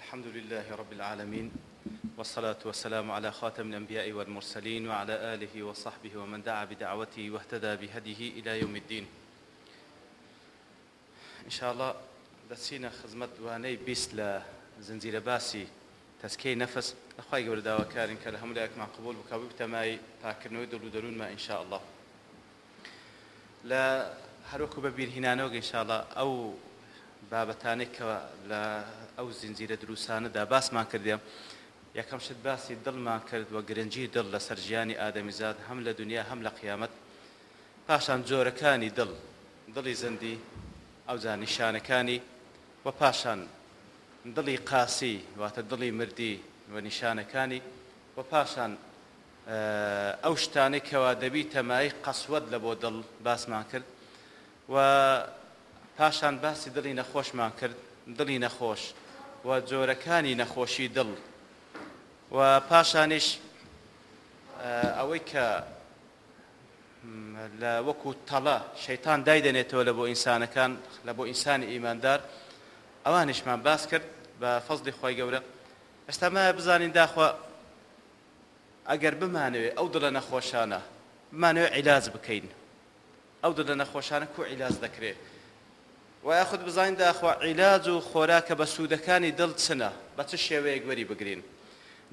الحمد لله رب العالمين والصلاة والسلام على خاتم الأنبياء والمرسلين وعلى آله وصحبه ومن دعا بدعوته واهتدى بهديه إلى يوم الدين. إن شاء الله دەچینە خزمەت دوانەی بیست لە زنجیرە باسی تەسکیەی نەفس لەخوای گەورە داواکارین کە لە هەموو لایەکمان قبول بکە بتەمای پاکردنەوەی دڵ و دەروونمان إن شاء الله. لە هەروەکو بە بیرهێنانەوە إن شاء الله ئەو بابەتانەی کە لە ئەو زنجیرە دروستانەدا باسمان کردێ، یەکەم شت باسی دڵمان کرد و گرنگی دڵ لەسەر ژیانی ئادەمیزاد هەم لە دنیا هەم لە قیامەت. پاشان جۆرەکانی دڵ، دڵی زەندی ئەو جا نیشانەکانی، و پاشان دڵی قاسی واتە دڵی مردی و نیشانەکانی، و پاشان ئەو شتانەی کەوا دەبی تەمای قەسوەت لە بۆ دڵ باسمان کرد، و پاشان باسی دڵی نەخۆشمان کرد، دڵی نەخۆش و جۆرەکانی نەخۆشی دڵ، و پاشانیش ئەوەی کە لە وەکو تەڵە شەیتان دایدەنێتەوە لە بۆ ئینسانەکان، لە بۆ ئینسانی ئیماندار، ئەوانیشمان باس کرد بە فەزلی خۆی گەورە. ئێستا مایە بزانین داخوا ئەگەر بمانەوێ ئەو دڵە نەخۆشانە بمانەوێ عیلاج بکەین، ئەو دڵە نەخۆشانە کو عیلاج دەکرێت، و یاخود بزانین داخوا عیلاج و خۆراکە بە سوودەکانی دڵ چنە، بە چ شێوەیەک وەری بگرین.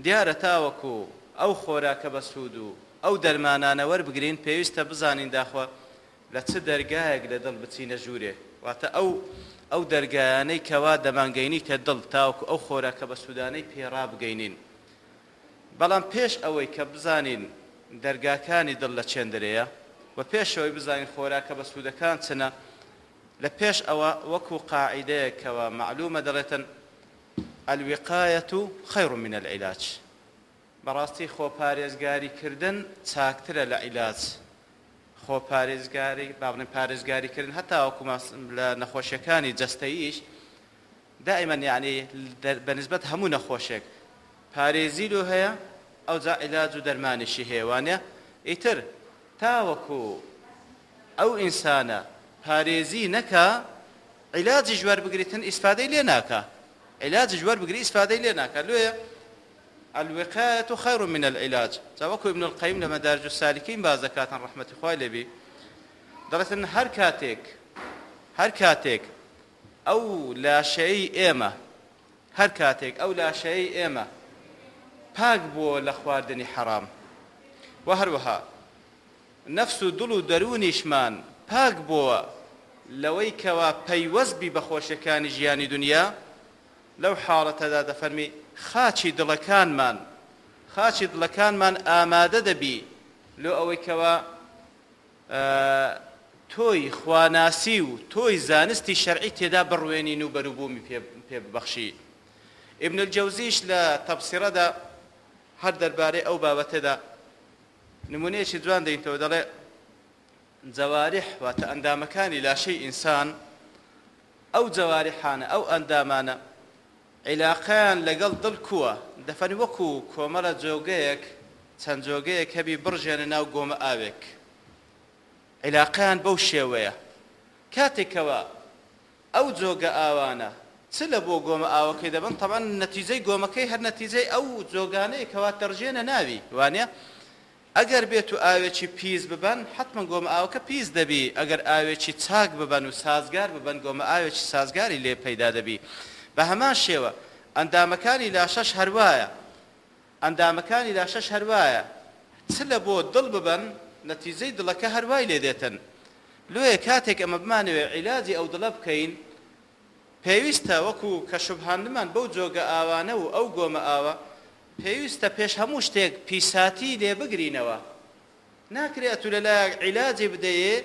دیارە تاوەکو ئەو خۆراکە بە سوود و ئەو دەرمانانە وەربگرین پێویستە بزانین داخوا لە چ دەرگایەک لە دڵ بچینە ژوورێ، واتە ئەو دەرگایانەی کەوا دەمانگەینیتە دڵ تاوەکو ئەو خۆراکە بە سوودانەی پێڕا بگەینین. بەڵام پێش ئەوەی کە بزانین دەرگاکانی دڵ لە چێندرەیە و پێشەوەی بزانین خۆراکە بە سوودەکان چنە، لە پێش ئەوە وەکو قاعیدەیەکەوە معلومە دەڵێتن الوقایەة خەیر من العلاج، بەڕاستی خۆپارێزگاریکردن چاکترە لە عیلاج. خۆپارێزگاری با بڵێن پارێزگاریکردن هەتا وەکو لە نەخۆشیەکانی جەستەییش دائیمەن یعنی بەنسبەت هەموو نەخۆشێک پارێزی لۆ هەیە، ئەو جا عیلاج و دەرمانیشی هەیە، وانە ئیتر تاوەکو ئەو ئینسانە پارێزی نەکا عیلاجی ژوار بگریتن ئیسفادەی لێ ناکا، عیلاجی ژوار بگری ئیسفادەی لێ ناکا. لێیە الوقایەة خەیر من العلاج. جا وەکو ابن القەیم لە مەدارج السالکین باز دەکاتن ڕەحمەتی خوای لێبی، دەڵێتن هەر کاتێک ئەو لاشەیەی ئێمە پاک بووە لە خواردنی حەرام، و هەروەها نەفس و دڵ و دەروونیشمان پاک بووە لەوەی کەوا پەیوەست بە خۆشیەکانی ژیانی دنیا، لەو حاڵەتەدا دەفەرمی خاچی دڵەکانمان ئامادە دەبی لۆ ئەوەی کەوا تۆی خواناسی و تۆی زانستی شەرعی تێدا بڕوێنین و بەروبوومی پێ ببەخشی. ئیبن الجەوزیش لە تەفسیرەدا هەر دەربارەی ئەو بابەتەدا نمونەیەکی جوان دەینتەوە، دەڵێ جەوارح واتە ئەندامەکانی لاشەی ئینسان، ئەو جەوارحانە ئەو ئەندامانە عیلاقەیان لەگەڵ دڵ کووە، دەفەرمی وەکو کۆمەڵە جۆگەیەک چەند جۆگەیەک هەبی بڕژێنە ناو گۆمە ئاوێک، عیلاقەیان بەو شێوەیە. کاتێکەوە ئەو جۆگە ئاوانە چ لە بۆ گۆمە ئاوەکەی دەبن، تەبەن نەتیجەی گۆمەکەی هەر نەتیجەی ئەو جۆگانەیە کەوا دەڕژێنە ناوی، وانە ئەگەر بێت و ئاوێکی پیس ببەن حتمما گۆمە ئاوەکە پیس دەبی، ئەگەر ئاوێکی چاک ببەن و سازگار ببەن گۆمە ئاوێکی سازگاری لێ پەیدا دەبی. بە هەمان شێوە ئەندامەکانی لاشەش هەروایە، چ لە بۆ دڵ ببەن نەتیجەی دڵەکە هەروای لێ دێتن. لۆیە کاتێک ئەمە بمانەوێ عیلاجی ئەو دڵە بکەین، پێویستە وەکو کە شوبهاندمان بەو جۆگە ئاوانە و ئەو گۆمە ئاوە پێویستە پێش هەموو شتێک پیساتی لێ بگرینەوە. ناکرێت و لەلایەک عیلاجی بدەیێ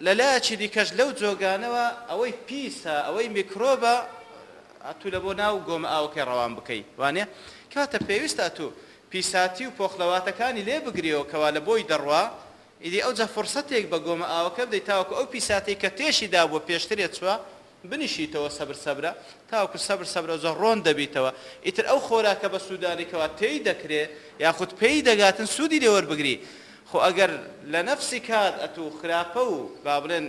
لەلایەکی دیکەش لەو جۆگانەوە ئەوەی پیسە ئەوەی میکرۆبە ئەتوو لە بۆ ناو گۆمە ئاوەکەی ڕەوان بکەی، وانێ کاتە پێویستە ئەتوو پیساتی و پۆخلەواتەکانی لێ بگریەوە کەوا لە بۆی دەڕوا، ئیدی ئەوجا فرسەتێک بە گۆمە ئاوەکە بدەیت تاوەکو ئەو پیساتەی کە تێشی دابووە پێشترێت چوە بنیشیتەوە سەبرە تاوەکو سەبرە زۆر ڕۆن دەبیتەوە، ئیتر ئەو خۆراکە بە سوودانێکەوە تێی دەکرێت یاخود پێی دەگاتن سوودی لێ وەربگری. خۆ ئەگەر لە نەفسی کات ئەتوو خراپە و با بڵێن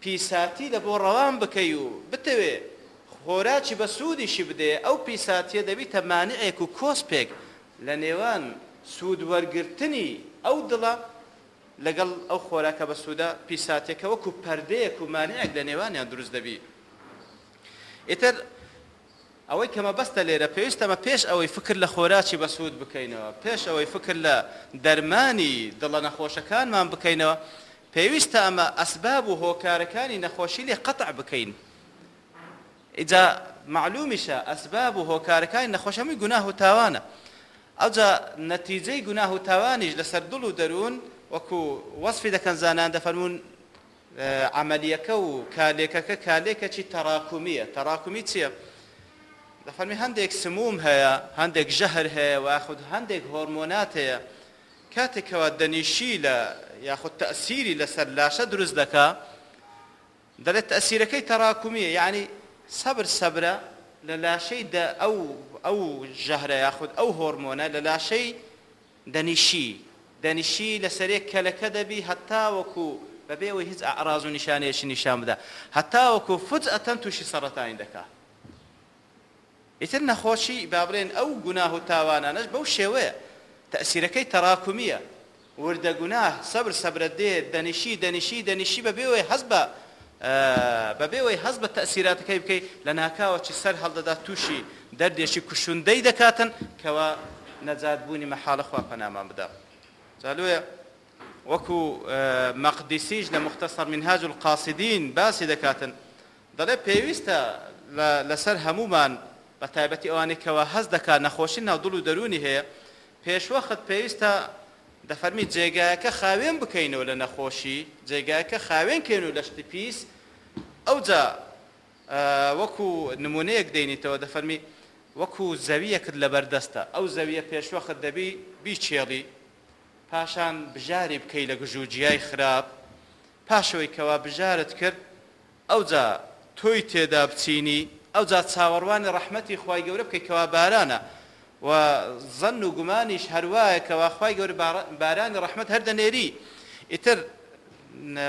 پیساتی لە بۆ ڕەوان بکەی و بتەوێ خۆراکی بە سوودیشی بدێ ئەو پیساتیە دەبیتە مانعێک و کۆسپێک لە نێوان سوود وەرگرتنی ئەو دڵە لەگەڵ ئەو خۆراکە بە سوودە پیساتێکە وەکو پەردەیەک و مانعێک لە نێوانیان دروست دەبی. ئیتر ئەوەی کە مەبەستە لێرە پێویستەمە پێش ئەوەی فکر لە خۆراکی بە سوود بکەینەوە، پێش ئەوەی فکر لە دەرمانی دڵە نەخۆشەکانمان بکەینەوە، پێویستە ئەمە ئەسباب و هۆکارەکانی نەخۆشی لێ قەتع بکەین. ئیجا معلومیشە ئەسباب و هۆکارەکانی نەخۆشەمی گوناه و تاوانە. ئەوجا نەتیجەی گوناه و تاوانیش لەسەر دڵ و دەروون وەکو وەسفی دەکەن زانان دەفەرمون عملیەکە و کالێکەکە کالێکەکی تەراکومیە. تەراکومی چییە؟ دەفەرمی هەندێک سموم هەیە، هەندێک ژەهر هەیە و یاخود هەندێک هۆرمۆنات هەیە کاتێکەوە دەنیشی لە یاخود تەئسیری لەسەر لاشە دروست دەکا، دەڵێت تەئسیرەکەی تەراکومیە، یعنی سەبرە لە لاشەی ئەو ژەهرە یاخود ئەو هۆرمۆنە لە لاشەی دەنیشی لەسەرێک کەلەکە دەبی هەتا وەکو بەبێەوەی هیچ ئەعراز و نیشانەیەشی نیشان بدە، هەتا وەکو فجأەتەن تووشی سەرەتانی دەکا. ئیتر نەخۆشی با بڵێن ئەو گوناه و تاوانانەش بەو شێوەیە تەئسیرەکەی تەراکومیە. وردە گوناه سەبرە دێ دەنیشی بەبێەوەی هەز بە تەئسیراتەکەی بکەی لە ناکاوەکی سەر هەڵدەدا تووشی دەردێکی کوشندەی دەکاتن کەوا نەجاتبوونی مەحاڵە خوا پەنامان بدە. جالوێ وەکو مەقدیسیش لە مختصر منهاج القاصدین باسی دەکاتن، دەڵێ پێویستە لەسەر هەمومان بە تایبەتی ئەوانەی کەوا هەز دەکات نەخۆشی ناو دڵ و دەرونی هەیە، پێشوەخت پێویستە دەفەرمی جێگایەکە خاوێن بکەینەوە لە نەخۆشی، جێگایەکە خاوێن کەینەوە لە شتی پیس. ئەوجا وەکو نمونەیەک دەینیتەوە دەفەرمی وەکو زەویەکت لە بەردەستە، ئەو زەویە پێشوەخت دەبی بیچێڵی، پاشان بژاری بکەی لە گژوجیای خراپ، پاشەوەی کەوا بژارت کرد ئەوجا تۆی تێدا بچینی، ئەوجا چاوەڕوانی ڕەحمەتی خوای گەورە بکەی کەوا بارانە و ظن و گومانیش هەروایە کەوا خوای گەورە بارانی ڕەحمەت هەردەنێری. ئیتر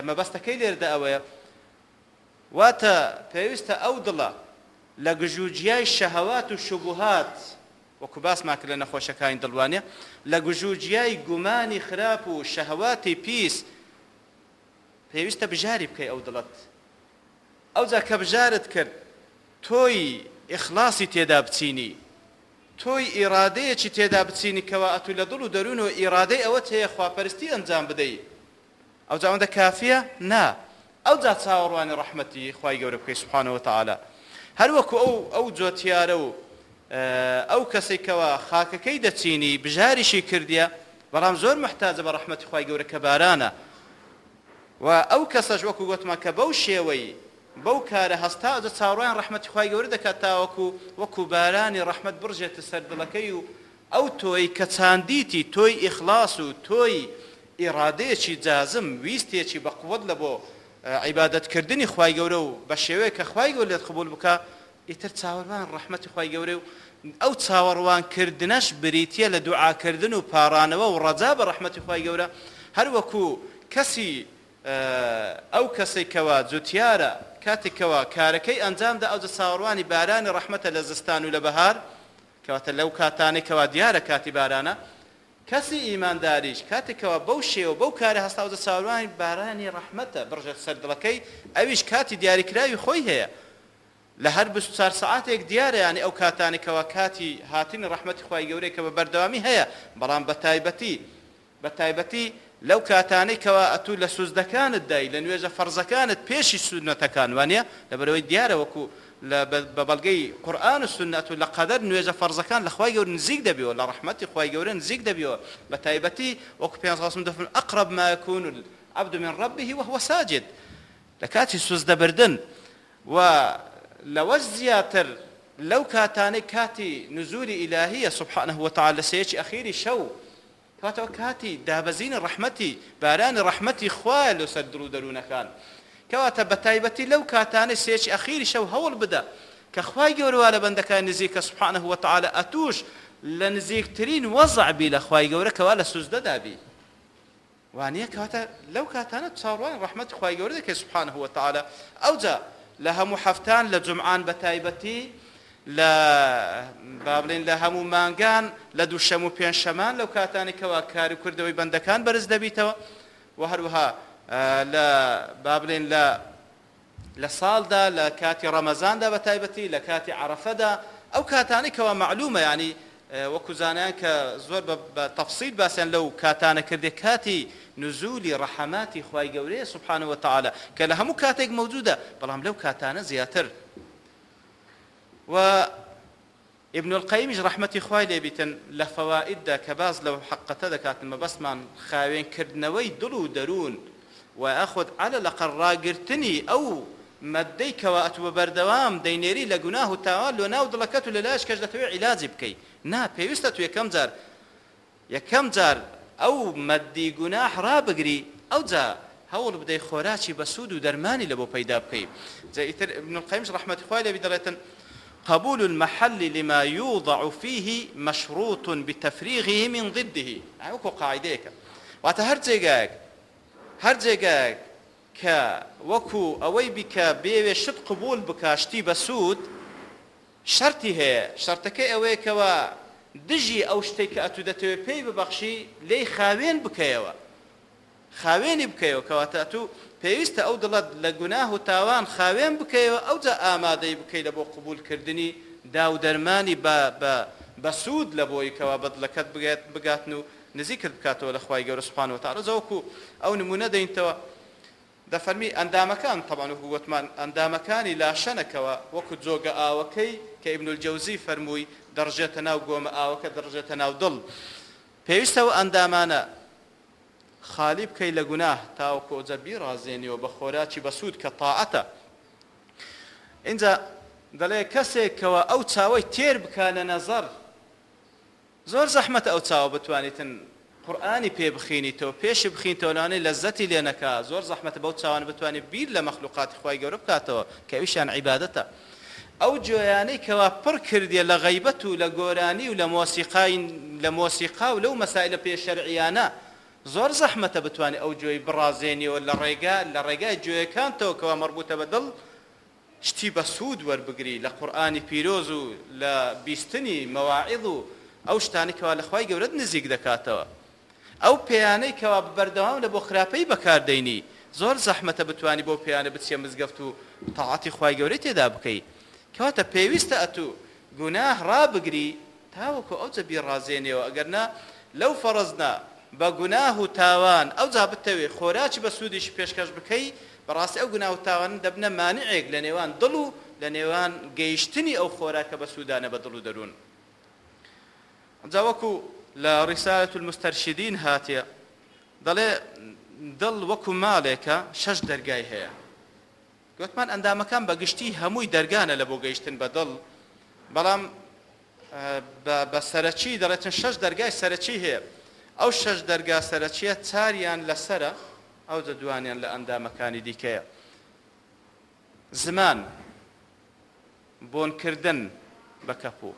مەبەستەکەی لێرەدا ئەوەیە واتە پێویستە ئەو دڵە لە گژوجیای شەهەوات و شوبوهات وەکو باسمان کرد لە نەخۆشەکانی دڵوانێ، لە گژوجیای گومانی خراپ و شەهەواتی پیس پێویستە بژاری بکەی ئەو دڵت. ئەوجا کە بژارت کرد تۆی ئیخلاسی تێدا بچینی، تۆی ئیرادەیەکی تێدا بچینی کەوا ئەتوو لە دڵ و دەروونەوە ئیرادەی ئەوەت هەیە خواپەرستی ئەنجام بدەی، ئەوجا ئەوەندە کافیە؟ نا. ئەوجا چاوەڕوانی ڕەحمەتی خوای گەورە بکەی سوبحانەوە وتەعالا. هەروەکو ئەو جۆتیارە و ئەو کەسێک کەوا خاکەکەی دەچینی بژاریشی کردیە بەڵام زۆر محتاجە بە ڕەحمەتی خوای گەورە کە بارانە، و ئەو کەسەش وەکو گوتمان کە بەو شێوەی بەو کارە هەستا ئەوجا چاوەڕوانی ڕەحمەتی خوای گەورە دەکات تا وەکو بارانی ڕەحمەت بڕژێتە سەر دڵەکەی و ئەو تۆی کە چاندیتی تۆی ئیخلاس و تۆی ئیرادەیەکی جازم ویستێکی بەقووەت لە بۆ عیبادەتکردنی خوای گەورە و بە شێوەیە کە خوای گەورە لێت قبول بکە، ئیتر چاوەڕوان ڕەحمەتی خوای گەورە و ئەو چاوەڕوانکردنەش بریتیە لە دوعاکردن و پارانەوە و ڕەجا بە ڕەحمەتی خوای گەورە. هەروەکو کەسی ئەو کەسێک کەوا جوتیارە کاتێکەوە کارەکەی ئەنجامدا ئەوجا چاوەڕوانی بارانی ڕەحمەتە لە زستان و لە بەهار، کەواتە لەو کاتانێکەوە دیارە کاتی بارانە. کەسی ئیمانداریش کاتێکەوە بەو شێوە بەو کارە هەستا ئەوجا چاوەڕوانی بارانی ڕەحمەتە بڕژێت سەر دڵەکەی، ئەویش کاتی دیاریکراوی خۆی هەیە لە هەر 24 ساعاتێک دیارە، یعنی ئەو کاتانێکەوە کاتی هاتنی ڕەحمەتی خوای گەورەی کە بە بەردەوامی هەیە، بەڵام بە تایبەتی لەو کاتانەی کەوا ئەتوو لە سوزدەکانت دای لە نوێژە فەرزەکانت پێشی سونەتەکان وانە لەبەرەوەی دیارە وەکو بە بەڵگەی قورئان و سنەت و لە قەدەر نوێژە فەرزەکان لە خوای گەورە نزیک دەبیەوە، لە ڕەحمەتی خوای گەورە نزیک دەبیەوە. بە تایبەتی وەکو پێغەمبەر صلی الله علیه و سلم دەفەرمێت ئەقرب ما یکون العبد من ربه وهو ساجد، لە کاتی سوزدەبردن و لەوەش زیاتر لەو کاتانەی کاتی نزولی ئیلاهیە سبحانه وتعالى لە سەیەکی ئەخیری شەو، کاتەوە کاتی دابەزینی ڕەحمەتی بارانی ڕەحمەتی خوایە لەسەر دڵ و دەروونەکان، کەواتە بە تایبەتی لەو کاتانەی سەیەکی ئەخیری شەو هەوڵ بدە کە خوای گەورە وا لە بەندەکان نزیکە سبحانه وتعالى ئەتوش لە نزیکترین وەزع بی لە خوای گەورە کەوا لە سوزدەدا بی، وانە کەواتە لەو کاتانە چاوەڕوانی ڕەحمەتی خوای گەورە دەکەی سبحانه وتعالى. ئەوجا لە هەموو حەفتان لە جومعان بە تایبەتی لە با بڵێن لە هەموو مانگان لە دووشەم و پێنجشەمان لەو کاتانی کەوا کاری کردەوەی بەندەکان بەرز دەبیتەوە و هەروەها لە با بڵێن لە ساڵدا لە کاتی ڕەمەزاندا بە تایبەتی لە کاتی عەرەفەدا ئەو کاتانی کەوا معلومە یعنی وەکو زانایان کە زۆر بە تەفسیل باسییان لەو کاتانە کردێ کاتی نزولی ڕەحەماتی خوای گەورەیە سوبحانه وتعالى کە لە هەموو کاتێک مەوجودە بەڵام لەو کاتانە زیاتر و ابن القيمش رحمتي خوای لێبیتن لە فەوائددا کە باز لەو حەقەتە دەکاتن مەبەستمان خاوێنکردنەوەی دڵ و دەروون و ئەخۆت على لەقەڕ ڕاگرتنی ئەو مەدەی کەوا ئەتووە بەردەوام دەینێری لە گوناه و تاوان لە ناو دڵەکەت و لە لایش کەش دەتەوێت عیلاجی بکەیت نا پێویستە تو یەکەم جار ئەو مەدی گوناح ڕابگری ئەو جا هەوڵ بدەی خۆراکی بەسوود و دەرمانی لە بۆ پەیدا بکەیت جا ئیتر ابن القيمش رحمەتی خوای لێبی دەڵێتن قبول المحل لما يوضع فيه مشروط بتفريغه من ضده وكو قاعديك واتا هر جيغاك ك وكو اوي بك بيوي شد قبول بكاشتي بسود شرطي هي شرطك اوي كوا دجي او شتيك اتودتو بي ببخشي لي خاوين بكيوا خاويني بكيوا كواتاتو پێویستە ئەو دڵت لە گوناه و تاوان خاوێن بکەیەوە ئەو جا ئامادەی بکەی لە بۆ قبولکردنی دا و دەرمانی بە سوود لە بۆی کەوا بەدڵەکەت بگاتن و نزیکت بکاتەوە لە خوای گەورە سوبحانه وتعالى زەوەکو ئەو نمونە دەینتەوە دەفەرمی ئەندامەکان طبعا وەکو گوتمان ئەندامەکانی لاشەنەکەوە وەکو جۆگە ئاوەکەی کە ئیبن الجەوزی فەرمووی دەڕژێتە ناو گۆمە ئاوەکە دەڕژێتە ناو دڵ پێویستە ئەو ئەندامانە خالی بکەی لە گوناه تاوەکو ئەوجا بیڕازێنیەوە بە خۆراکی بەسوود کە تاعەتە اینجا دەڵێ کەسێک کەوە ئەو چاوەی تێر بکا لە نەزەر زۆر زەحمەتە ئەو چاوە بتوانیتن قورئانی پێ بخینیتەوە پێشی بخینیتەوە لەوانەیە لەزەتی لێ نەکا زۆر زەحمەتە بەو چاوانە بتوانێت بیر لە مەخلوقاتی خوای گەورە بکاتەوە کە ئەویشیان عیبادەتە ئەو جۆیانەی کەوا پڕ کردیە لە غەیبەت و لە گۆرانی و لە مۆسیقا و لەو مەسائلە پێشەرعیانە زۆر زەحمەتە بتوانێت ئەو جۆی بڕازێنیەوە لە ڕێگای جۆیەکانتەوە کەوا مەربوطە بە دڵ شتی بە سوود وەربگری لە قورئانی پیرۆز و لە بیستنی مەواعیظ و ئەو شتانی کەوا لە خوای گەورەت نزیک دەکاتەوە ئەو پێیانەی کەوا بەردەوام لە بۆ خراپەی بەکاردەینی زۆر زەحمەتە بتوانی بۆ پێیانە بچیە مزگەفت و تاعاتی خوای گەورەی تێدا بکەی کەواتە پێویستە ئەتوو گوناه ڕابگری تاوەکو ئەو جە بیڕازێنیەوە ئەگەرنا لەو فەرزنا بە گوناه و تاوان ئەو جا بتەوێ خۆراکی بە سوودیش پێشکەش بکەی بەڕاستی ئەو گوناه و تاوان دەبنە مانعێک لە نێوان دڵ و لە نێوان گەیشتنی ئەو خۆراکە بە سوودانە بە دڵ و دەروون جا وەکو لە ڕیسالەة المستەرشدین هاتیە دەڵێ دڵ وەکو ماڵێکە 6 دەرگای هەیە گوتمان ئەندامەکان بە گشتی هەمووی دەرگانە لە بۆ گەیشتن بە دڵ بەڵام بە سەرەکی دەڵێتن 6 دەرگای سەرەکی هەیە ئەو 6 دەرگا سەرەکیە 4یان لەسەرە ئەو دوانیان لە ئەندامەکانی دیکەیە زمان بۆنکردن بە کەپوو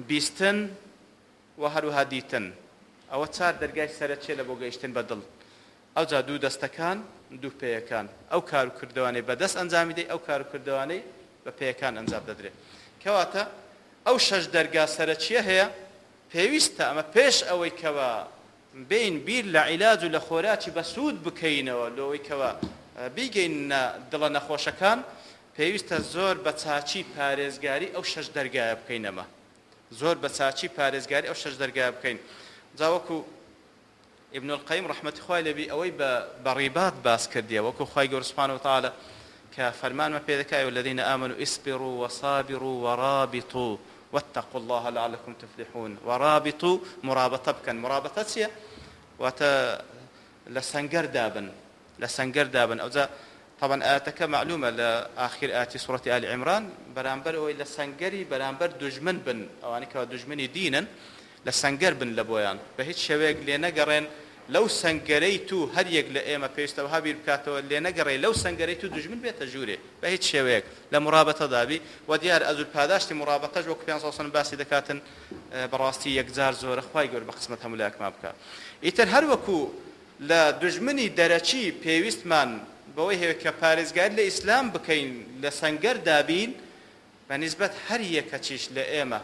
بیستن و هەروەها دیتن ئەوە 4 دەرگای سەرەکیە لە بۆ گەیشتن بە دڵ ئەو جا دوو دەستەکان دوو پێیەکان ئەو کار و کردوانەی بەدەست ئەنجامی دەی ئەو کار و کردوانەی بە پێیەکان ئەنجام دەدرێت کەواتە ئەو 6 دەرگا سەرەکیە هەیە پێویستە ئەمە پێش ئەوەی کەوە بین بیر لە عیلاج و لە خۆراکی بەسوود بکەینەوە لەوەی کەوە بیگەینە دڵە نەخۆشەکان پێویستە زۆر بە چاچی پارێزگاری ئەو 6 دەرگایە بکەینەمە زۆر بە چاچی پارێزگاری ئەو 6 دەرگایە بکەین جاوەکو ابن القيم رحمة خوای لەبی ئەوەی بە ڕیبات باس کردیە وەکو خوای گەورە سوبحانه وتعالى کە فەرمانمە پێ دەکای والذین آمنوا اصبروا وصابروا ورابطوا واتقوا الله لعلكم تفلحون ورابطوا مرابطة بكن مرابطة چیە واتە لە سەنگەر دابن ئەوجا طبعا ئاەتەکە معلومە لە ئاخر ئاەتی سوورەتی ئالی عیمران بەرامبەر ئەوەی لە سەنگەری بەرامبەر دوژمن بن ئەوانەی کەوا دوژمنی دینن لە سەنگەر بن لە بۆیان بە هیچ شێوەیەک لێ نەگەڕێن لەو سەنگەرەی تو هەر یەک لە ئێمە پێویستە وها بیر بکاتەوە لێ نەگەڕێ لەو سەنگەرەی تو دوژمن بێتە ژوورێ بە هیچ شێوەیەک لە مرابەتەدابی و دیار ئەزول پاداشتی مرابەتەش وەکو پێ سەڵ باسی دەکاتن بەڕاستی یەکجار زۆرە خوای گەورە بە قسمەت هەموو لایەکمان بکات ئیتر هەر وەکو لە دوژمنی دەرەچی پێویستمان بەوەی هەیە کە پارێزگاری لە ئیسلام بکەین لە سەنگەر دابین بە نیسبەت هەر یەکەچیش لە ئێمە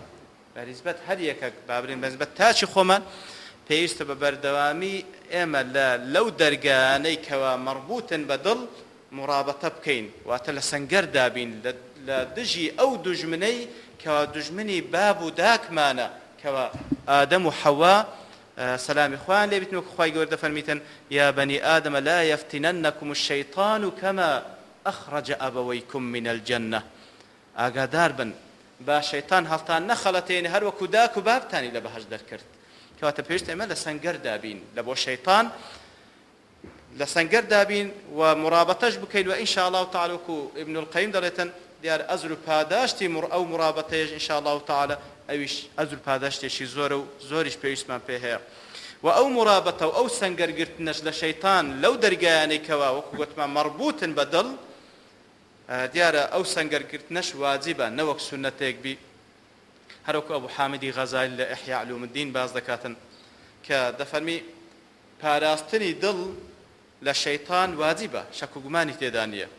بە نیسبەت هەر یەکە بابرین بە نیسبەت تاچی خۆمان پێویستە بە بەردەوامی ئێمە لەو دەرگانەی کەوا مەربوطن بە دڵ مڕابەتە بکەین واتە لە سەنگەر دابین لە دژی ئەو دوژمنەی کەوا دوژمنی باب و داکمانە کەوا ئادەم و حەوا سلامی خوان لێ بیتن وەکو خوای گەورە دەفەرمیتن یا بەنی ئادەمە لا یەفتینەنەکم الشەیطان کەما ئەخرەجە ئەبەوەیکم من الجەنە ئاگادار بن با شەیطان هەڵتان نەخەڵەتێنێ هەر وەکو داک و بابتانی لە بەهەشت دەرکرد کەواتە پێویستە ئێمە لە سەنگەر دابین لە بۆ شەیطان لە سەنگەر دابین و مڕابەتەش بکەین و ئینشاء الله تعالی وەکو ابن القەیم دەڵێتن دیار ئەزر و پاداشتی ئەو مڕابەتەیەش ئینشاء الله تعالی ئەویش ئەزر و پاداشتێکی زۆرە و زۆریش پێویستمان پێ هەیە و ئەو مڕابەتە و ئەو سەنگەرگرتنەش لە شەیطان لەو دەرگایانەی کەوا وەکو گوتمان مەربوطن بە دڵ دیارە ئەو سەنگەرگرتنەش واجبە نەوەک سونەتێک بی هەروەکو ئەبوو حامدی غەزالی لە ئیحیا علوم الدین باز دەکاتن کە دەفەرمی پاراستنی دڵ لە شەیطان واجبە شەک و گومانی تێدا نییە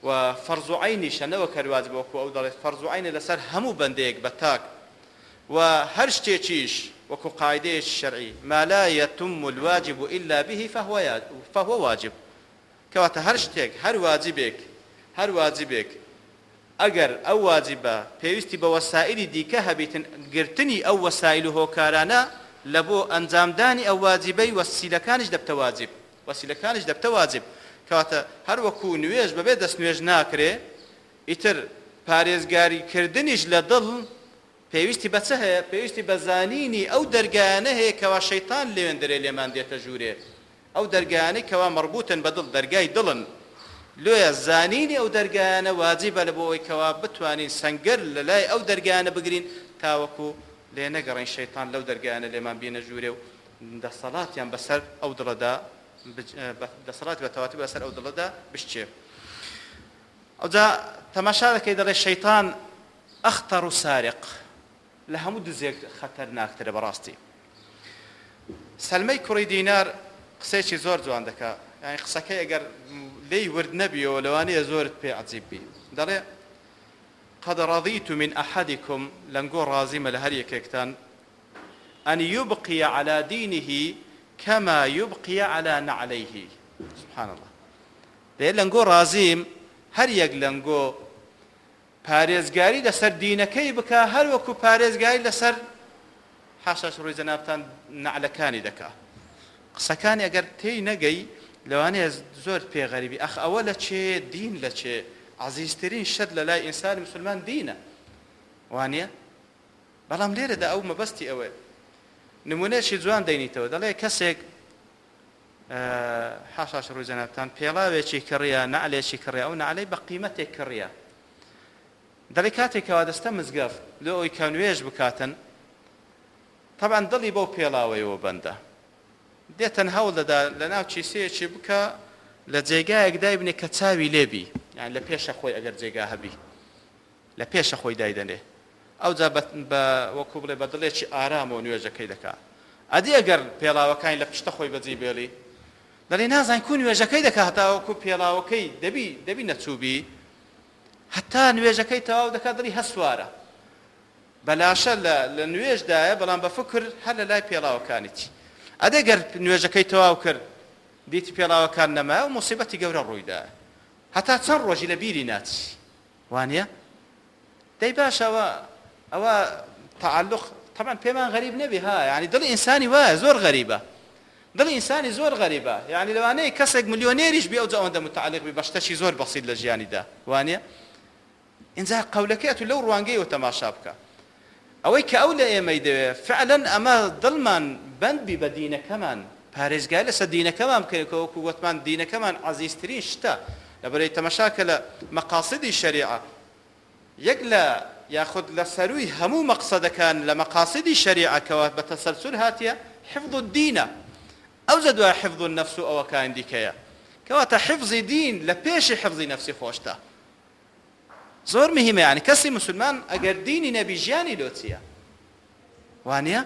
و فەرز و عەینیشە نەوەک هەر واجبە وەکو ئەو دەڵێت فەرز و عەینە لەسەر هەموو بەندەیەک بە تاک و هەر شتێکیش وەکو قاعدەیەکی شەرعی ما لا يتم الواجب إلا به فهو واجب کەواتە هەر شتێک هەر واجبێک ئەگەر ئەو واجبە پێویستی بە وەسائلی دیکە هەبێتن گرتنی ئەو وەسائل و هۆکارانە لە بۆ ئەنجامدانی ئەو واجبەی وەسیلەکانیش دەبتە واجب کەواتە هەر وەکو نوێژ بەبێ دەست نوێژ ناکرێ ئیتر پارێزگاریکردنیش لە دڵ پێویستی بە چه هەیە پێویستی بە زانینی ئەو دەرگایانە هەیە کەوا شەیطان لێوێندرێ لێمان دێتە ژوورێ ئەو دەرگایانەی کەوا مەربوطن بە دڵ دەرگای دڵن لۆیە زانینی ئەو دەرگایانە واجبە لە بۆ ئەوەی کەوا بتوانین سەنگەر لە لای ئەو دەرگایانە بگرین تاوەکو لێ نەگەڕین شەیطان لەو دەرگایانە لێمان بینە ژوورێ و دەسەڵاتیان بەسەر ئەو دڵەدا دەسەڵاتی بەتەواتی بەسەر ئەو دڵەدا بشتێ ئەوجا تەماشا دەکەی دەڵێ شەیطان ئەختەڕ و سارق لە هەموو دزێک خەتەرناکترە بەڕاستی سەلمەی کوڕی دینار قسەیەکی زۆر جوان دەکا یعنی قسەکەی ئەگەر لێی ورد نەبیەوە لەوانەیە زۆرت پێ عەجیب بی دەڵێ قد رضيت من أحدكم لنقول رازمة لهر يكيكتان أن يبقي على دينه كما يبقي على نعليه سبحان الله ده لنقول رازم هر يك لنقول پارێزگاری لەسەر دینەکەی بکە هەر وەکو پارێزگاری لەسەر حاشاش ڕووی جەنابتان نعلەکانی دەکا قسەکانی ئەگەر تێی نەگەی لەوانەیە زۆر پێغەریبی ئەخ ئەوە لە چێ دین لە چێ عزیزترین شت لە لای ئینسانی مسلمان دینە وانە بەڵام لێرەدا ئەو مەبەستی ئەوەیە نمونەیەکی جوان دەینیتەوە دەڵێ کەسێک حاشاش ڕووی جەنابتان پێڵاوێکی کڕیە نعلێکی کڕیە ئەو نعلەی بە قیمەتێک کڕیە دەڵێ کاتێکەوە دەستە مزگەف لۆ ئەوی کە نوێژ بکاتن طبعا دڵی بەو پێڵاوەیەوە بەندە دێتەن هەوڵ دەدا لە ناو چیسەیەکی بکە لە جێگایەک دایبنێ کە چاوی لێبی یعنی لە پێشە خۆی ئەگەر جێگا هەبی لە پێشە خۆی دایدەنێ ئەوجا بە وەکو بڵێ بە دڵێکی ئارامەوە نوێژەکەی دەکا ئەدی ئەگەر پێڵاوەکانی لە پشتە خۆی بەجێ بێڵی دەڵێ نازانین کو نوێژەکەی دەکا هەتا وەکو پێڵاوەکەی دەبی نەچووبی حتا نوێژەکەی تەواو دەکات دڵی هەسوارە بەلاشە لە نوێژدایە بەڵام بە فکر هەر لە لای پێڵاوەکانیتی ئەدەگەر نوێژەکەی تەواو کرد دیتی پێڵاوەکان نەما و موسیبەتی گەورە ڕوویدایە هەتا چەند ڕۆژی لە بیری ناچی وانە دەی باش ئەوە تعلق طبعا پێمان غەریب نەبی ها یعنی دڵی ئینسانی وایە زۆر غەریبە دڵی ئینسانی زۆر غەریبە یعنی لەوانەیە کەسێک ملیۆنێریش بێ ئەوجا ئەوەندە متعلق بی بە شتێکی زۆر بەسیط لە ژیانیدا وانە اینجا قەولەکەیەت لەو ڕوانگەیەوە تەماشا بکە ئەوەی کە ئەو لە ئێمەی دەوێ فعلا ئەمە دڵمان بەندبی بە دینەکەمان پارێزگای لەسەر دینەکەمان بکەین وەکو گوتمان دینەکەمان عەزیزترین شتە لەبەرەوەی تەماشاکە لە مەقاصدی شەریعە یەک لە یاخود لە سەرووی هەموو مەقسەدەکان لە مەقاصدی شەریعەکەوە بە تەسەلسل هاتیە حفظ الدینە ئەوجا دوای حفظ النەفس و ئەوەکان دیکەیە کەواتە حفظی دین لە پێشی حفظی نەفسی خۆشتە زۆر مهمە یعنی کەسی مسلمان ئەگەر دینی نەبی ژیانی لۆ چییە وانە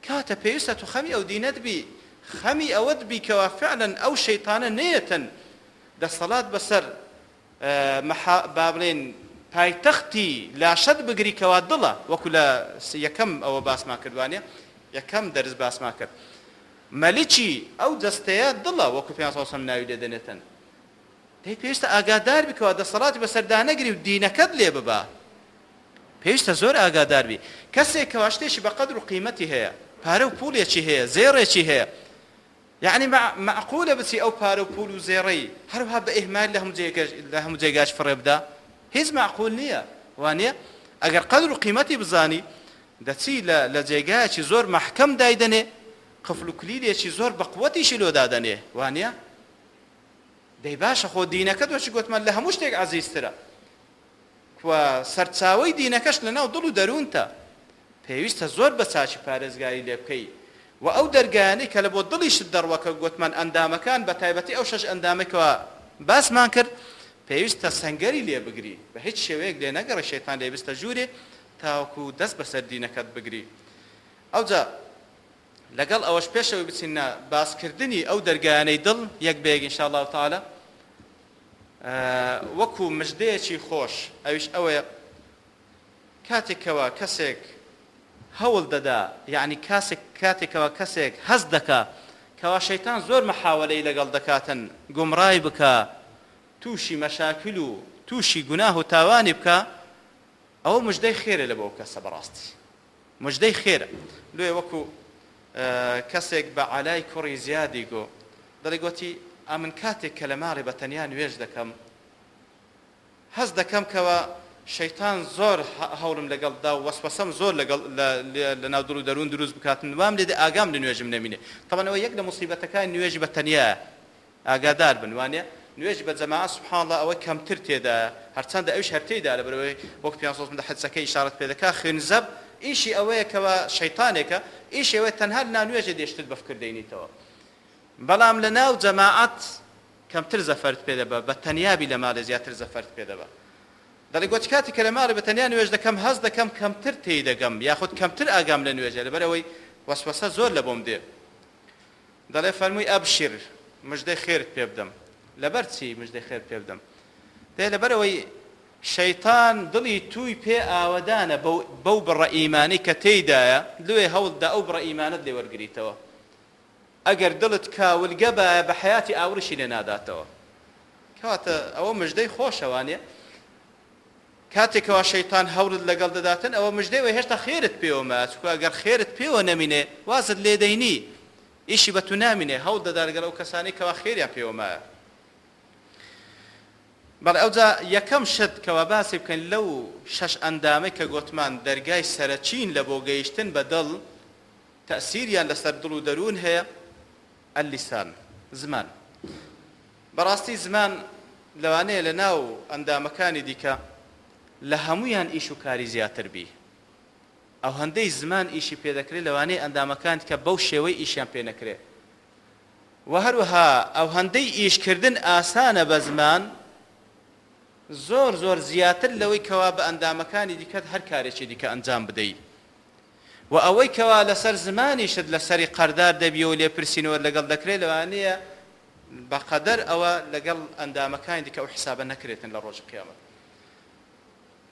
کاتە پێویستە تو خەمی ئەو دینەت بی خەمی ئەوەت بی کەوا فعلا ئەو شەیطانە نەیەتن دەسەڵات بەسەر با بڵێن پایتەختی لاشەت بگری کەوا دڵە وەکو لە یەکەم ئەوە باسمان کردوانێ یەکەم دەرس باسمان کرد مەلیکی ئەو دەستەیە دڵە وەکو پێ ناوی لێدەنێتن دەی پێویستە ئاگادار بیکەوە دەسەڵاتی بەسەردانەگری و دینەکەت لێ ببا پێویستە زۆر ئاگادار بی کەسێکەوە شتێکی بە قەدر و قیمەتی هەیە پارە و پوڵێکی هەیە زێڕێکی هەیە یعنی معقولە بچی ئەو پارە و پول و زێڕەی هەروها بە ئیهمال لە هەموو جێگاش فڕێ بدا هیچ معقول نییە وانە ئەگەر قەدر و قیمەتی بزانی دەچی لە جێگایەکی زۆر مەحکەم دایدەنێ قفل و کلیلێکی زۆر بە قووەتیشی لۆ دادەنێ وانە دەی باشە خۆ دینەکەت وەچی گوتمان لە هەموو شتێک عەزیزترە و سەرچاوەی دینەکەش لەناو دڵ و دەروونتە پێویستە زۆر بە چاچی پارێزگاری لێ بکەی و ئەو دەرگایانەی کە لە بۆ دڵیشت دەڕوەکە گوتمان ئەندامەکان بە تایبەتی ئەو شەش ئەندامێکەوە باسمان کرد پێویستە سەنگەری لێ بگری بە هیچ شێوەیەک لێ نەگەڕێ شەیتان لێ بستە ژوورێ تاوەکو دەست بەسەر دینەکەت بگری ئەوجا لەگەڵ ئەوەش پێشەوەی بچینە باسکردنی ئەو دەرگایانەی دڵ یەک بەیەک ئینشاءالله تەعالا وەکو مژدەیەکی خۆش ئەویش ئەوەیە کاتێکەوە کەسێک هەوڵ دەدا یعنی کاتێکەوە کەسێک هەست دەکا کەوا شەیتان زۆر مەحاوەلەی لەگەڵ دەکاتن گومڕای بکە تووشی مەشاکل و تووشی گوناه و تاوانی بکە ئەوە مژدەی خێرە لە بۆ کەسە بەڕاستی مژدەی خێرە لێ وەکو کەسێک بە عەلای کوڕی زیادی گۆ دەڵێ گوتی ئەمن کاتێک کە لە ماڵی بە تەنیا نوێژ دەکەم هەست دەکەم کەوە شەیتان زۆر هەوڵم لەگەڵدا و وەسوەسەم زۆر لە ناو دڵ و دەروون دروست بکاتن وام لێدە ئاگام لە نوێژم نەمینێ طبعاً ئەوە یەک لە موسیبەتەکانی نوێژی بە تەنیایە ئاگادار بن وانێ نوێژی بە جەماعەت سوبحان الله ئەوە کەمتر تێدایە هەرچەندە ئەویش هەر تێیدا لەبەرەوەی وەک پێ لە حەدیسەکەی ئیشارەت پێ دەکا خنزەب ئیشی ئەوەیە کەوە شەیتانێکە ئیشی ئەوەیە تەنها لە ناو نوێژێ دێشتت بە فکر دەینیتەوە بەڵام لە ناو جەماعەت کەمتر زەفەرت پێ دەبە بە تەنیابی لە ماڵێ زیاتر زەفەرت پێ دەبە دەڵێ گوتی کاتی کە لە ماڵێ بە تەنیا نوێژ دەکەم هەست دەکەم کەمتر تێی دەگەم یاخود کەمتر ئاگام لە نوێژە لەبەرەوەی وەسوەسە زۆر لە بۆم دێ دەڵێ فەرمووی ئەبشیر مژدەی خێرت پێ بدەم لەبەر چی مژدەی خێر پێ بدەم دێ لەبەرەوەی شەیتان دڵی توی پێ ئاوەدانە بەو بڕە ئیمانی کە تێیدایە لێ هەوڵدا ئەو بڕە ئیمانت لێ وەرگریتەوە ئەگەر دڵت کاولگە بە حیاتی ئاوڕشی لێ ناداتەوە کەواتە ئەوە مژدەی خۆشەوانێ کاتێکەوە شەیتان هەوڵت لەگەڵ دەداتن ئەوە مژدەی وە هێشتا خێرت پێوەمە چکو ئەگەر خێرت پێوە نەمینێ وازت لێ دەینی ئیشی بە تو نامینێ هەوڵ دەدا لەگەڵ ئەو کەسانەی کەوا خێریان پێوەمایە بەڵێ ئەوجا یەکەم شت کەوا باسی بکەین لەو شەش ئەندامەی کە گوتمان دەرگای سەرەچین لە بۆ گەیشتن بە دڵ تەئسیریان لەسەر دڵ و دەروون هەیە ئەلیسان زمان بەڕاستی زمان لەوانەیە لە ناو ئەندامەکانی دیکە لە هەمویان ئیش و کاری زیاتر بی ئەو هەندەی زمان ئیشی پێدەکرێت لەوانەیە ئەندامەکان کە بەو شێوەی ئیشیان پێ نەکرێت و هەروەها ئەو هەندەی ئیشکردن ئاسانە بە زمان زۆر زۆر زیاتر لەوەی کەوا بە ئەندامەکانی دیکەت هەر کارێکی دیکە ئەنجام بدەیت و ئەوەی کەوا لەسەر زمانیشت لەسەری قەردار دەبی و لێپرسینەوە لەگەڵ دەکرێت لەوانەیە بەقەدەر ئەوە لەگەڵ ئەندامەکانی دیکە ئەو حسابە نەکرێتن لە ڕۆژی قیامەت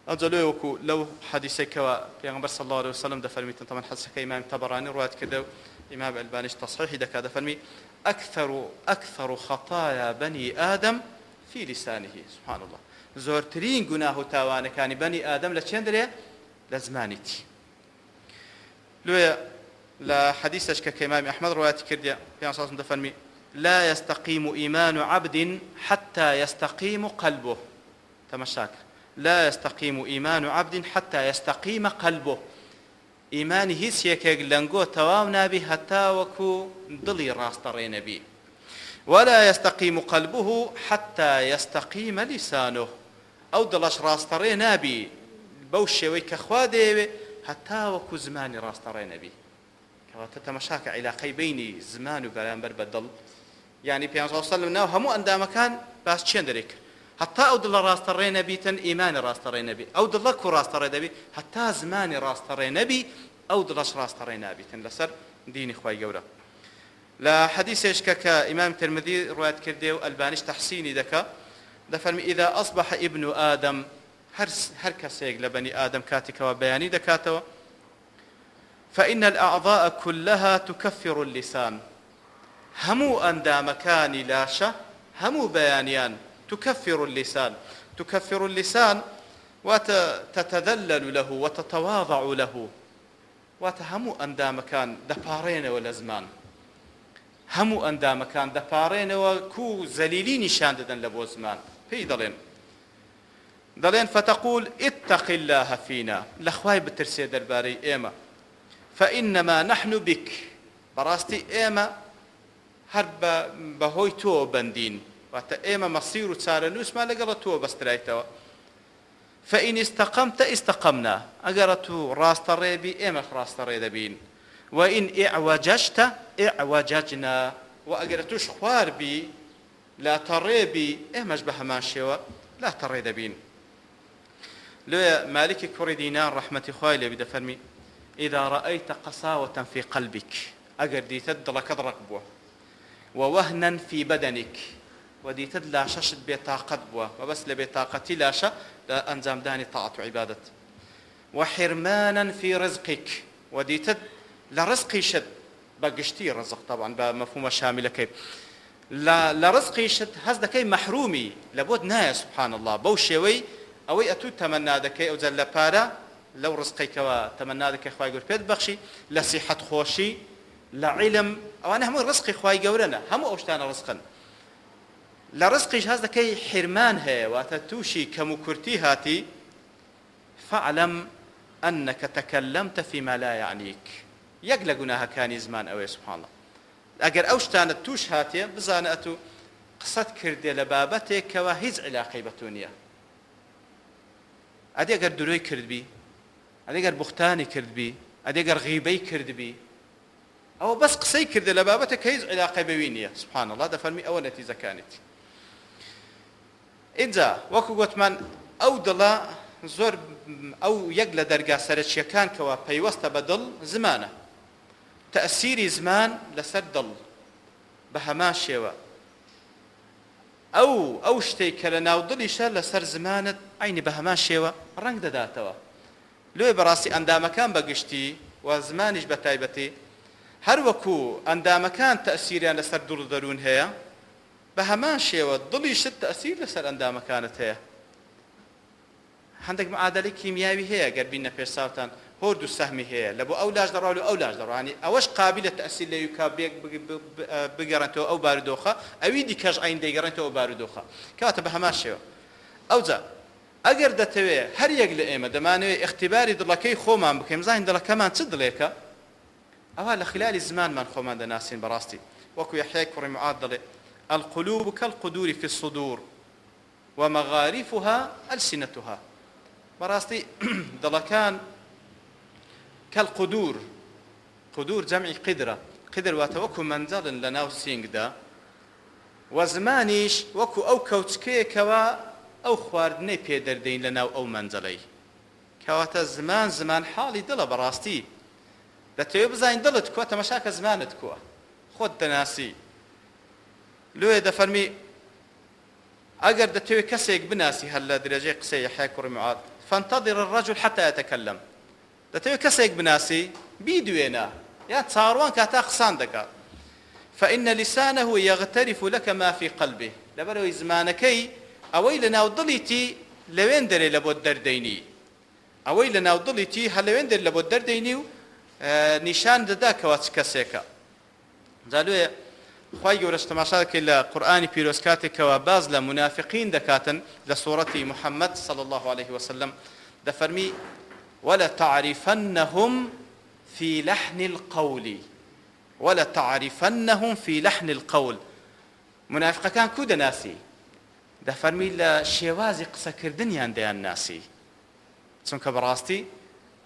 ئەوجا لێ وەکو لەو حەدیسێکەوە پێغەمبەر صلی الله عليه وسلم دەفەرمیتن طبعا حەدیسەکەی ئیمام تەبەرانی ڕوات کردە و ئیمام ئەلبانیش تەصحیحی دەکات دەفەرمی ئەکثر خەطایا بەنی ئادەم في لسانه سبحان الله زۆرترین گوناه و تاوانەکانی بەنی ئادەم لە چێن دەرێ لە زمانیتی لێ لە حەدیسەش کە ئیمام ئەحمەد ڕوایەتی کردە پێغەمبەر صلی الله عليه وسلم دەفەرمی لا يستقيم إيمان عبد حتى يستقيم قلبه تمشاك لا يستقيم إيمان عبد حتى يستقيم قلبه إيماني هيس يكيك لنقو تواو نابي حتى وكو ضلي راستري نبي ولا يستقيم قلبه حتى يستقيم لسانه أو دلش راستري نابي بوشي ويكخوا ديبي حتى وكو زماني راستري نبي كواتتمشاك علاقي بيني زمان وبرامبر بدل يعني بيان صلى الله عليه وسلم ناو همو أندامكان باس چين دريك حتى أو دل راستري نبي تن إيمان راستري نبي أو دل كو راستري نبي حتى زماني راستري نبي أو دلش راستري نبي تن لسر ديني خواي قورا لا حديث كإمام ترمذي رواية كردي والبانيش تحسيني دكا دفرمي إذا أصبح ابن آدم هر كسيق لبني آدم كاتك وبياني دكاتوا فإن الأعضاء كلها تكفر اللسان همو أندامكان لاشة همو بيانيان تكفر اللسان تكفر اللسان وتتذلل له وتتواضع له واتهمو أندامكان دبارين ولا زمان همو أندامكان دبارين وكو زليلين شانددن لبو زمان في ضلين فتقول اتق الله فينا لخواي بترسي درباري إيما فإنما نحن بك براستي إيما هرب بهوي تو بندين واتا إيما مصير تسارنوس ما لقل تو بسترايتوا فإن استقمت استقمنا أقرتو راست الريبي إيما راست الريبين وإن اعوججت اعوججنا وأقرتوش خوار بي لا تريبي إيماش بهماشيوا لا تريبين لو مالك كوري دينار رحمة خوالي بدا فرمي إذا رأيت قساوة في قلبك أقر دي تدلك رقبوه ووهنا في بدنك ودي تدلا شاشت بطاقة بوه وبس لبطاقتي لاشا لا أنزام داني طاعة وعبادة وحرمانا في رزقك ودي تد لرزقي شد بقشتي رزق طبعا بمفهوم شامل كيف لرزقي شد هذا كي محرومي لابد نايا سبحان الله بوشيوي أوي أتو تمنى دكي أو زل بارا لو رزقي كوا تمنى دكي خواي يقول بيت بخشي لصحة خوشي لعلم أو أنا هم رزقي خواي قولنا هم أوشتانا رزقا لرزقي هذا كي حرمان هي وتتوشي كمكرتي هاتي فاعلم أنك تكلمت فيما لا يعنيك يقلقناها كان زمان أوي سبحان الله أجر أوشتانا توش هاتي بزانأتو قصة كردي لبابتك كواهز علاقي بتونيا أدي أجر دروي كرد بي أدي أجر بختاني كرد بي أدي أجر غيبي كرد بي أو بس قصي كرد لبابتك هيز علاقي بوينيا سبحان الله ده فرمي أول نتيجة كانت إذا وكو قلت من أو دلا زور أو يقل درجة سرتشيا كان كوا بيوسط بدل زمانه تأثيري زمان لسردل بهماشيوا أو شتي كلنا وضل يشال لسر زمانة عيني بهماشيوا رنگ داتوا لو براسي أندام كان بقشتي وزمانش بتايبتي هر وكو أندام كان تأثيري لسر دل درون هيا بهماشيوا ضل يشد تأثير لسر أندام كانت هيا عندك معادلة كيميائية هي قربينا في ساوتان هوردو سهمي هي لبو أولاج دروا له أولاج دروا يعني أوش قابلة تأثير ليكابيك بقرنتو أو باردوخة أويدي كاج عين دي قرنتو أو باردوخة كاتب هماشيو أوزا أجر دتوي هر يقل إيمة دمانوي اختباري دلكي خومان بكيم زاين دلك كمان تصدليك أولا خلال الزمان من خومان دناسين براستي وكو يحيى كوري معادلة القلوب كالقدور في الصدور ومغارفها ألسنتها براستي دلكان كالقدور قدور جمع قدرة قدر واتوكو منزل لناو سينغ دا وزمانيش وكو أو كوتسكي كوا أو خواردني بيدر دين لناو أو منزلي كواتا زمان حالي دل براستي دا تيوبزاين دلت كوا تمشاك زمانت كوا خود دناسي لو دا فرمي أقر دا تيوي كسيك بناسي هلا درجي قسي يحيكو رمعات فانتظر الرجل حتى يتكلم دتوي كسيك بناسي بيدوينا يا تصاروان كاتا خسان دكا فإن لسانه يغترف لك ما في قلبه لبرو زمانكي أوي لنا وضليتي لوين دري لبو الدرديني أوي لنا وضليتي هل لوين دري لبو الدرديني نشان دداك واتكسيكا زالو خواهي قولش تماشاك إلا قرآن بيروسكاتك وباز لمنافقين دكاتا لسورة محمد صلى الله عليه وسلم دفرمي ولا تعرفنهم في لحن القول ولا تعرفنهم في لحن القول منافق كان كود ناسي ده فرمي لا شوازي قصة كردنيان ديان ناسي سنك براستي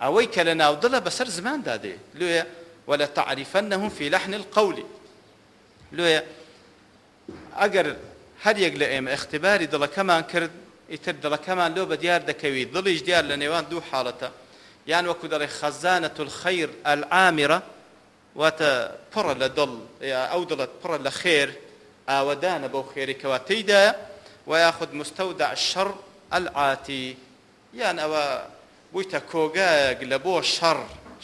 أويك لنا وضل بسر زمان دادي لويا ولا تعرفنهم في لحن القول لويا أجر هل يقلقهم اختباري ضل كمان كرد يتردل كمان لو بديار دكوي ضليج ديار لنيوان دو حالته يعني وكو داري خزانة الخير العامرة واتە پڕە لە دڵ ئەو دڵت پڕە لە خێر ئاوەدانە بەو خێرێکەوە تێیدا وياخذ مستودع الشر العاتي یان ئەوە بوویتە کۆگایەک لە بۆ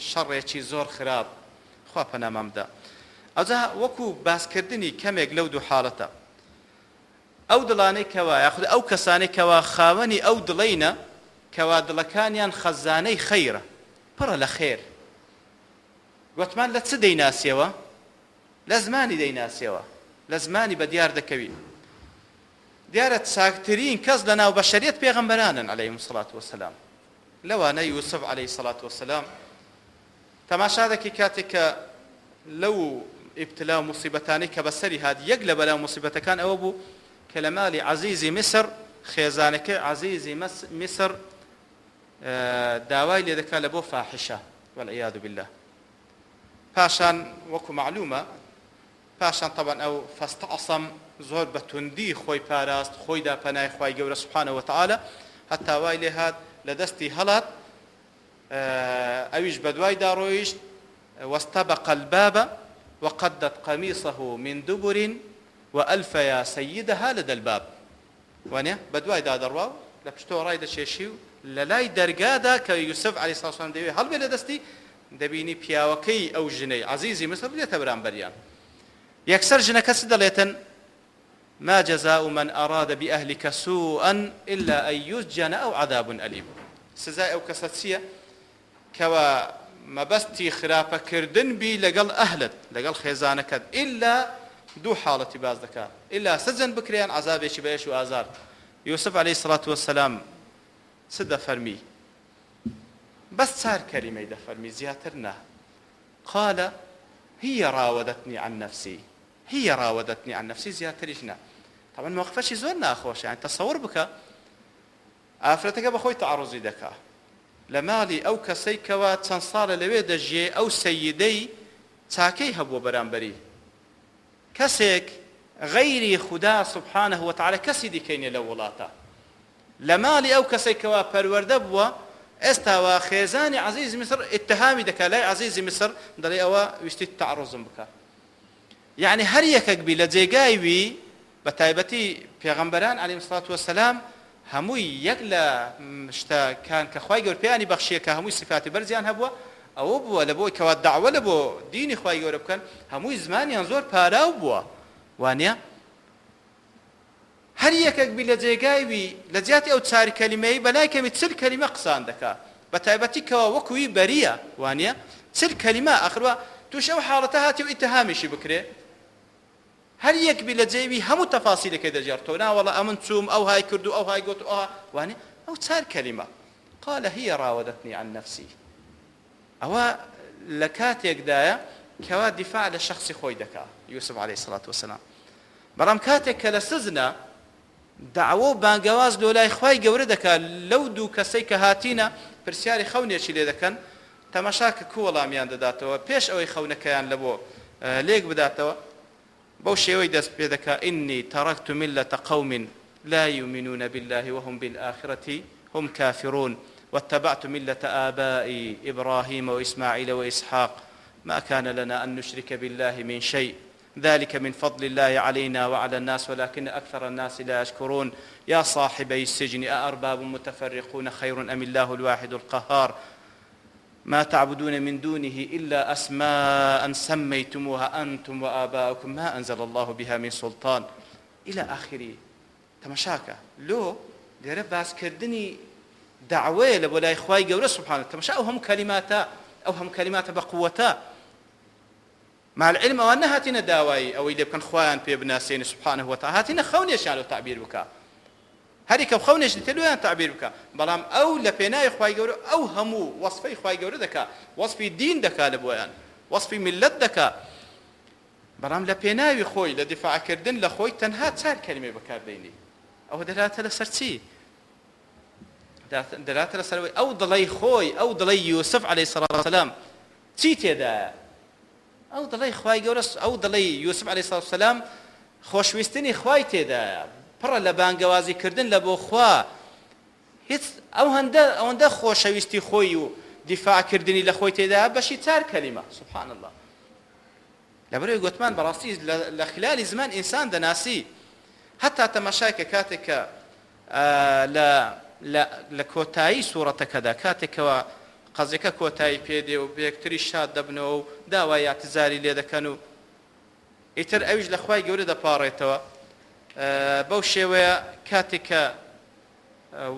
شەڕێکی زۆر خراپ خوا پەنامان بدە. ئەوجا وەکو باسکردنی کەمێک لەو دوو حاڵەتە ئەو دڵانەی کەوا یاخود ئەو کەسانەی کەوا خاوەنی ئەو دڵینە کەوا دڵەکانیان خەزانەی خەیرە پڕە لە خێر گوتمان لە چ دەیناسیەوە؟ لە زمانی دەیناسیەوە لە زمانی بەدیار دەکەوی. دیارە چاکترین کەس لە ناو بەشەریەت پێغەمبەرانن عەلەیهیمو سەڵات وەسەلام. لەوانە یوسف عەلەیهی سەڵات وەسەلام تەماشا دەکەی کاتێک کە لەو ئیبتلا و موسیبەتانەی کە بەسەری هات یەک لە بەلاو موسیبەتەکان ئەوە بوو کە لە ماڵی عەزیزی میسر خێزانەکەی عەزیزی میسر داوای لێ دەکات لە بۆ فاحشە والعیاذ بالله. پاشان وەکو معلومە پاشان طبعا ئەو فاستعصم زۆر بە توندی خۆی پاراست خۆی دا پەنای خوای گەورە سبحانه وتعالى هەتا وای لێ هات لە دەستی هەڵات ئەویش بەدوای داڕۆیشت واستبق الباب وقدت قميصه من دبر وألف يا سيدها لدى الباب وانيا بدواي دا دروا لبشتو راي دشيشي للاي درگادا كيوسف عليه الصلاه والسلام دبي هل بلا دستي دبيني بياوكي او جني عزيزي مصر بديت بران بريان يكسر جنك سدليتن ما جزاء من اراد باهلك سوءا الا ان يسجن او عذاب اليم سزاء او كساتسيه كوا ما بستي خرافه كردن بي لقل اهلت لقل خيزانك الا دو حالتي باز دكا الا سجن بكريان عذاب شي بايش وازار يوسف عليه الصلاه والسلام سد فرمي بس صار كلمه ده فرمي زياترنا قال هي راودتني عن نفسي زياتريشنا طبعا موقفش زور ناخوش يعني تصور بك افرتك بخوي تعرضي دكا لمالي او كسيكوا تنصار لوي دجي او سيدي تاكي هبو برانبري كسيك غيري خدا سبحانه وتعالى كسيدي كيني لولاتا لمالي او كسيكوا پرورده بوا استوا خيزاني عزيز مصر اتهامي دكا لا عزيز مصر دلي او وشتي تعرضم بك يعني هر يكك بلا جيغايوي بتايبتي پیغمبران عليه الصلاه والسلام هموي يقلا مشتا كان كخواي گور بياني بخشيه كهموي صفات برزيان هبوا او بوا لبو كوا دعوه لبو ديني خواي گور بكن هموي زمان ينظر پاراو بوا وانيا هر يكك بلا جيغايوي لجاتي او تساري كلمه بلاي كمثل كلمه قصان دكا بتايبتي كوا وكوي بريه وانيا تسل كلمه اخروا توشو حالتها تي اتهامي شي بكري هل يك بلا جيبي هم تفاصيل كده جرتونا والله امن توم او هاي كردو او هاي قلت واني او صار كلمه قال هي راودتني عن نفسي او لكات يقدايا كوا دفاع للشخص خوي دكا يوسف عليه الصلاه والسلام برام كاتك لسزنا دعوه بانجواز لولاي خوي گور دكا لو دو كسيك هاتينا برسياري خوني شي لدكن تماشاك كولا ميان دداتو بيش اوي خونكيان لبو ليك بداتو بوشي دست بيدكا إني تركت ملة قوم لا يؤمنون بالله وهم بالآخرة هم كافرون واتبعت ملة آبائي إبراهيم وإسماعيل وإسحاق ما كان لنا أن نشرك بالله من شيء ذلك من فضل الله علينا وعلى الناس ولكن أكثر الناس لا يشكرون يا صاحبي السجن أأرباب متفرقون خير أم الله الواحد القهار ما تعبدون من دونه إلا أسماء سميتموها أنتم وآباؤكم ما أنزل الله بها من سلطان إلى آخره تمشاكا لو دير باس كردني دعوة لولا إخوائي قورة سبحانه تمشا أو هم كلمات بقوتا مع العلم وأنها هاتنا داواي أو إذا كان خوان في ابناسين سبحانه وتعالى هاتنا خوني شالو تعبير بك هريك بخونش دتلوان تعبير بك بلام او لبناي خوای گور او همو وصفي خوای گور دکا وصفي دين دکا لبوان وصفي ملت دکا بلام لبناي خوي لدفاع كردن لخوي تنها تسال كلمه بكارديني او دلاله لسرتي دلاله لسروي او ضلي خوي او ضلي يوسف عليه الصلاه والسلام تيتي دا او ضلي خوای گور او ضلي يوسف عليه الصلاه والسلام خوشويستني خوای تدا پڕە لە بانگەوازی کردن لە بۆ خوا هیچ ئەوەندە خۆشەویستی خۆی و دیفاعکردنی لە خۆی تێدا بەشی چار کەلیمە سبحان الله لەبەرەوەی گوتمان بەڕاستی لە خلالی زمان ئینسان دەناسی هەتا تەماشایکە کاتێککە لە کۆتایی سوورەتەکەدا کاتێکەوە قەزێکە کۆتایی پێدێ و بەیەکتری شاد دەبنەوە و داوای یاعتزاری لێ دەکەن و ئیتر ئەویش لە خوای گەورە دەپاڕێتەوە بەو شێوەیە کاتێککە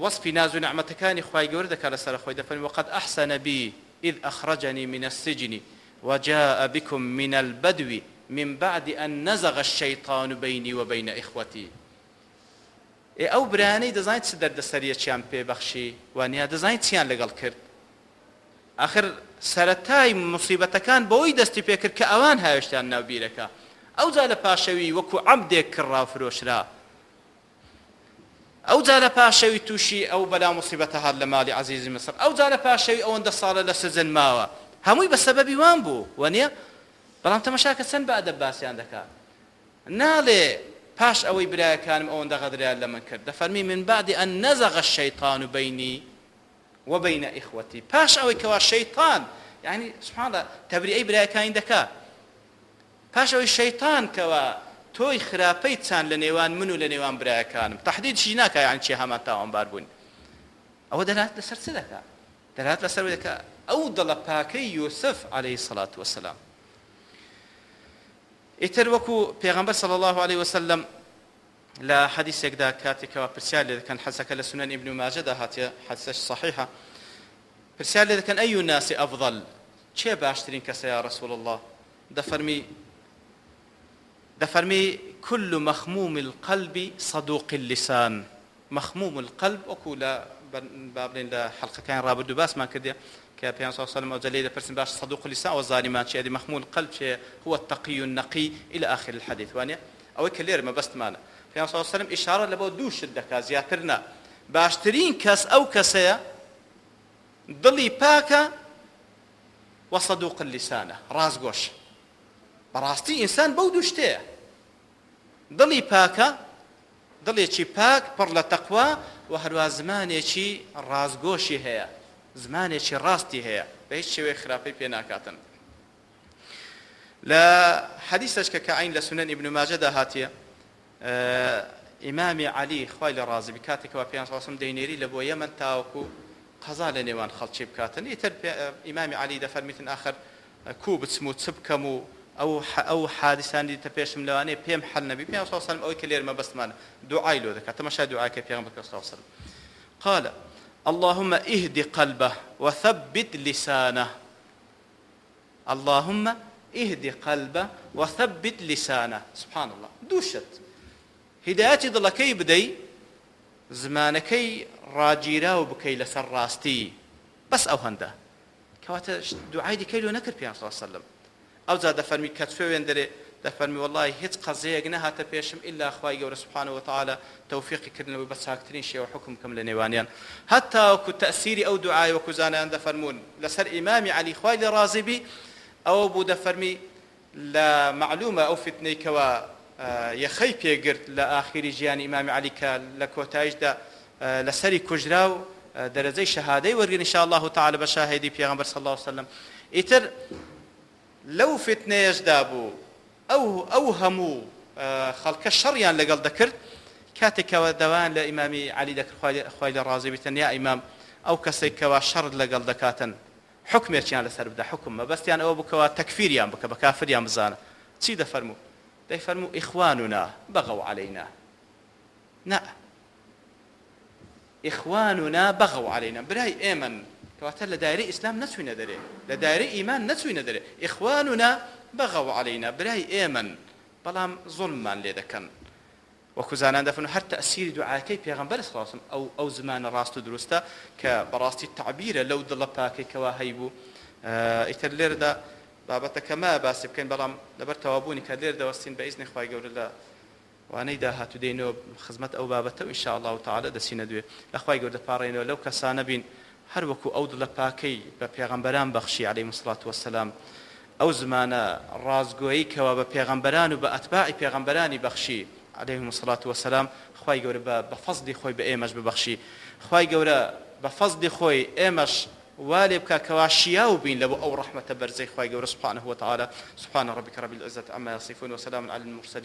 وەصفی ناز و نعمەتەکانی خوای گەورە دەکات لەسەر خۆی دەفەرمێ وقد أحسن بي إذ أخرجني من السجن وجاء بكم من البدو من بعد أن نزغ الشيطان بيني وبين إخوتي ئەو برانەی دەزانیت چ دەردەسەریەکیان پێبەخشی وانیا دەزانیت چیان لەگەڵ کرد آخر سەرەتای موسیبەتەکان بەوەی دەستی پێکرد کە ئەوان هاوێشتیان ناوبیرەکە ئەو جا لە پاشەوی وەکو عەمدێک کڕا و فرۆشرا ئەو جا لە پاشەوی تووشی ئەو بەلا موسیبەتە هات لە ماڵی عەزیزی مسر ئەو جا لە پاشەوی ئەوەندە ساڵە لە سزن ماوە هەمووی بە سەبەبی وان بوو وانە بەڵام تەماشاکە چەند بە ئەدەب باسییان دەکات ناڵێ پاش ئەوەی برایەکانم ئەوەندە غەدریان لە من کرد دەفەرمی من بعد أن نزغ الشيطان بيني وبين إخوتي پاش ئەوەی کەوا شەیطان یعنی سبحان الله تەبریئەی برایەکانی دەکات پاش ئەوەی شەیطان کەوا تۆی خراپەی چان لە نێوان من و لە نێوان برایەکانم تەحدیدشی ناکات یعنی چی هەمان تاوانبار بوون ئەوە دەلات لەسەر چ دەکات دەلات لەسەر دەکات ئەو دڵە پاکەی یوسف عليه الصلاة والسلام ئیتر وەکو پێغەمبەر صلی الله عليه وسلم لە حەدیثێکدا کاتێکەوە پرسیار لێ دەکەن حەدیثەکە لە سنن ئیبن ماجەدا هاتیە حەدیثەش صحیحە پرسیار لێ دەکەن ئەی الناس ئەفضل چێ باشترین کەسە یا رسول الله دەفەرمی كل مخموم القلب صدوق اللسان مخموم القلب وەکو لە بابلین لە حەڵقەکان ڕابردوو باسمان کردێ كان صلى الله عليه وسلم وجليل برسم باش صدوق اللسان والظالمان شيء هذه مخمول القلب شيء هو التقي النقي إلى آخر الحديث وانيا أو كلير ما بس معنا كان صلى الله عليه وسلم إشارة لبو دوش الدكا زياترنا باشترين كاس أو كاسيا ضلي باكا وصدوق اللسان راس قوش براستي إنسان بو دوشتيه ضلي باكا ضلي شي باك برلا تقوى وهروا زماني شي راس قوشي هي زمانێکی ڕاستی هەیە بە هیچ شێوەیە خراپەی پێ ناکاتن لە حەدیثەکە کە عین لە سنن ئیبن ماجەدا هاتیە ئیمامی عەلی خوای لە ڕازی بی کاتێکەوە پێیان سەڵاسم دەینێری لە بۆ یەمەن تاوەکو قەزا لە نێوان خەڵکی بکاتن ئیتر ئیمامی عەلی دەفەرمیتن ئاخر کوو بچم و چ بکەم و ئەو حادیسانی تە پێشم لەوانەیە پێم حەل نەبی پێیان سەڵاسم ئەوەی کە لێرمە بەستمانە دوعای لۆ دەکات تەماشای دوعاکە پێغەمبەر صلی الله عليه وسلم قال اللهم اهد قلبه وثبت لسانه اللهم اهد قلبه وثبت لسانه سبحان الله دوشت هدايتي ضلكي بدي زمانكي راجيراو بكي لسر راستي بس او هنده كواتا دعاي دي كيلو نكر بيان صلى الله عليه وسلم او زاد فرمي كتفوين دري دفرمي والله هيت قضيه نهات بيشم الا اخوي جور سبحانه وتعالى توفيقي كرنا بس هاكترين شيء وحكم كم لنيوانيان حتى وكو تاثيري او دعاء وكزانا عند فرمون لسر امامي علي خوي رازبي او ابو دفرمي لا معلومه او فتني كوا يخي بيغرت لاخر جيان امام علي لكوتايج دا لسري كجراو درجه شهاده ورغن ان شاء الله تعالى بشاهدي پیغمبر صلى الله عليه وسلم اتر لو فتنه يجدابو او همو خلق الشريان لقل ذكر كاتك ودوان لامامي علي ذكر خويل الرازي بتن يا امام او كسيك وشر لقل ذكاتن حكم يرجع لسر بدا حكم ما بس يعني او بك تكفير يا بك بكافر يا مزانه تي دفرمو ديفرمو اخواننا بغوا علينا اخواننا بغوا علينا براي ايمن كواتل لدائري اسلام نسوي ندري لدائري ايمان نسوي ندري اخواننا بغوا علينا براي ايمن بلام ظلما لذكن وكزانان دفنوا هر تاثير دعاكي پیغمبر صلى الله عليه وسلم او زمان راست درسته كبراستي التعبير لو ضل باكي كواهيبو اتلر دا بابته كما باسب كان بلام لبر توابوني كلر دا وستين باذن اخوي جور الله وانيدا هاتو دينو خدمت او بابته ان شاء الله تعالى دسينا دوي اخوي جور دا بارينو لو كسانه بين هر وكو او ضل باكي بپیغمبران بخشي عليه الصلاه والسلام او زمانه رازگویی کوا به پیغمبران و به اتباع پیغمبرانی بخشی عليهم الصلاه والسلام خوای گور به فضل خوی به ایمش ببخشی خوای گور به فضل خوی ایمش والي بك كواشياو بين لبو أو رحمة برزي خواي سبحانه وتعالى. سبحان ربك رب العزة عما يصفون وسلام على المرسلين.